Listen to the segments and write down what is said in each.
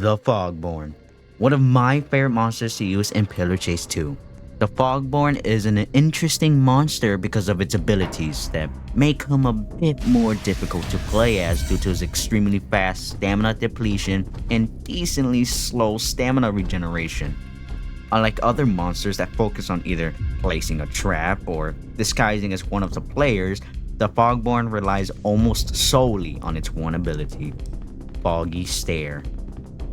The Fogborn, one of my favorite monsters to use in Pillar Chase 2. The Fogborn is an interesting monster because of its abilities that make him a bit more difficult to play as due to his extremely fast stamina depletion and decently slow stamina regeneration. Unlike other monsters that focus on either placing a trap or disguising as one of the players, the Fogborn relies almost solely on its one ability, Foggy Stare.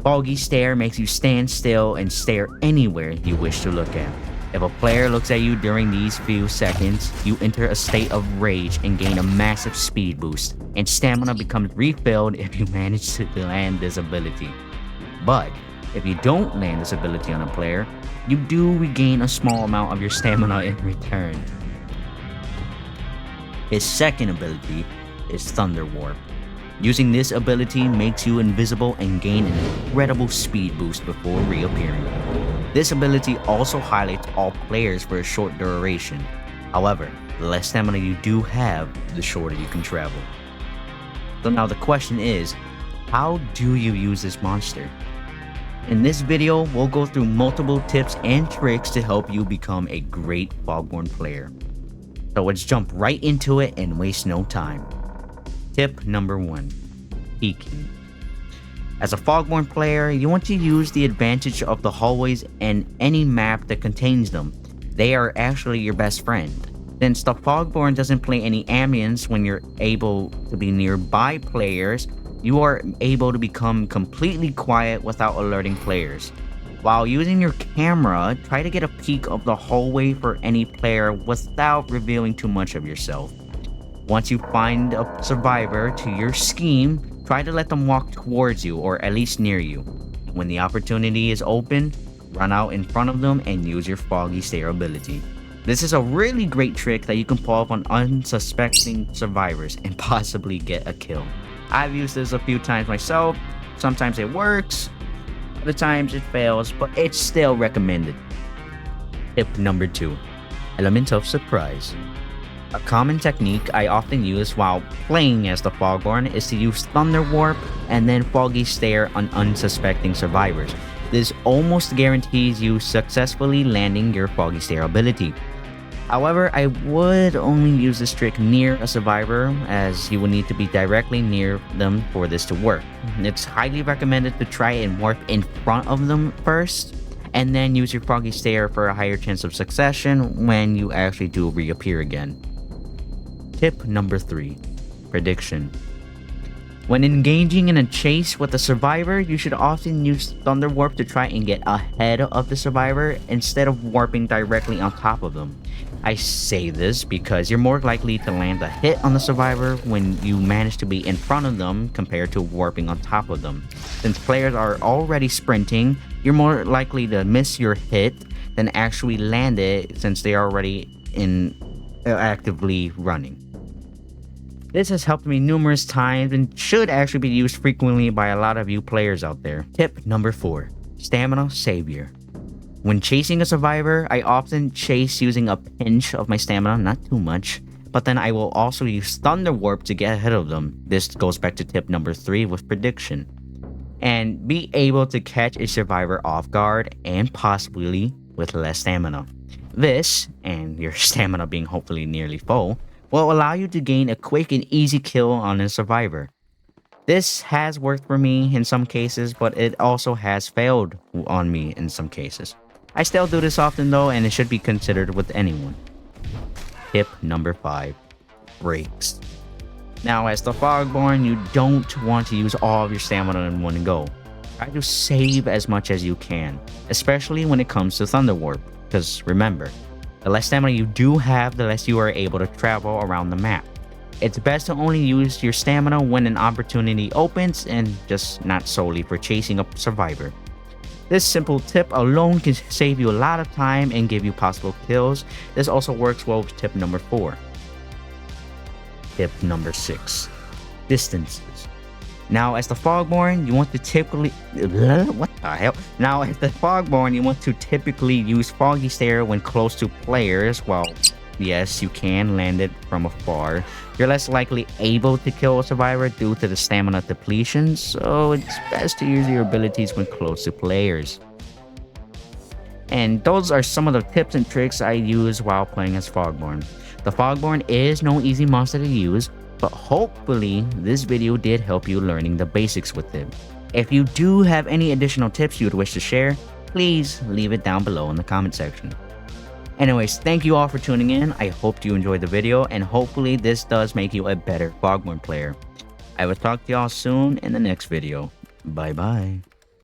Foggy Stare makes you stand still and stare anywhere you wish to look at. If a player looks at you during these few seconds, you enter a state of rage and gain a massive speed boost, and stamina becomes refilled if you manage to land this ability. But if you don't land this ability on a player, you do regain a small amount of your stamina in return. His second ability is Thunder Warp. Using this ability makes you invisible and gain an incredible speed boost before reappearing. This ability also highlights all players for a short duration. However, the less stamina you do have, the shorter you can travel. So now the question is, how do you use this monster? In this video, we'll go through multiple tips and tricks to help you become a great Fogborn player. So let's jump right into it and waste no time. Tip number 1. Peeking. As a Fogborn player, you want to use the advantage of the hallways and any map that contains them. They are actually your best friend. Since the Fogborn doesn't play any ambience when you're able to be nearby players, you are able to become completely quiet without alerting players. While using your camera, try to get a peek of the hallway for any player without revealing too much of yourself. Once you find a survivor to your scheme, try to let them walk towards you or at least near you. When the opportunity is open, run out in front of them and use your Foggy Stare ability. This is a really great trick that you can pull off on unsuspecting survivors and possibly get a kill. I've used this a few times myself. Sometimes it works, other times it fails, but it's still recommended. Tip number 2. Element of surprise. A common technique I often use while playing as the Fogborn is to use Thunder Warp and then Foggy Stare on unsuspecting survivors. This almost guarantees you successfully landing your Foggy Stare ability. However, I would only use this trick near a survivor, as you will need to be directly near them for this to work. It's highly recommended to try and warp in front of them first, and then use your Foggy Stare for a higher chance of succession when you actually do reappear again. Tip number 3. Prediction. When engaging in a chase with a survivor, you should often use Thunder Warp to try and get ahead of the survivor instead of warping directly on top of them. I say this because you're more likely to land a hit on the survivor when you manage to be in front of them compared to warping on top of them. Since players are already sprinting, you're more likely to miss your hit than actually land it since they are already actively running. This has helped me numerous times and should actually be used frequently by a lot of you players out there. Tip number 4. Stamina Savior. When chasing a survivor, I often chase using a pinch of my stamina, not too much, but then I will also use Thunder Warp to get ahead of them. This goes back to tip number 3 with prediction. And be able to catch a survivor off guard and possibly with less stamina. This, and your stamina being hopefully nearly full, will allow you to gain a quick and easy kill on a survivor. This has worked for me in some cases, but it also has failed on me in some cases. I still do this often though, and it should be considered with anyone. Tip number 5. Breaks. Now, as the Fogborn, you don't want to use all of your stamina in one go. Try to save as much as you can, especially when it comes to Thunder Warp, because remember, the less stamina you do have, the less you are able to travel around the map. It's best to only use your stamina when an opportunity opens and just not solely for chasing a survivor. This simple tip alone can save you a lot of time and give you possible kills. This also works well with tip number 4. Tip number 6. Distances. Now, as the Fogborn, you want to typically use Foggy Stare when close to players while yes, you can land it from afar, you're less likely able to kill a survivor due to the stamina depletion, so it's best to use your abilities when close to players. And those are some of the tips and tricks I use while playing as Fogborn. The Fogborn is no easy monster to use, but hopefully this video did help you learning the basics with it. If you do have any additional tips you'd wish to share, please leave it down below in the comment section. Anyways, thank you all for tuning in. I hope you enjoyed the video, and hopefully this does make you a better Fogborn player. I will talk to y'all soon in the next video. Bye bye.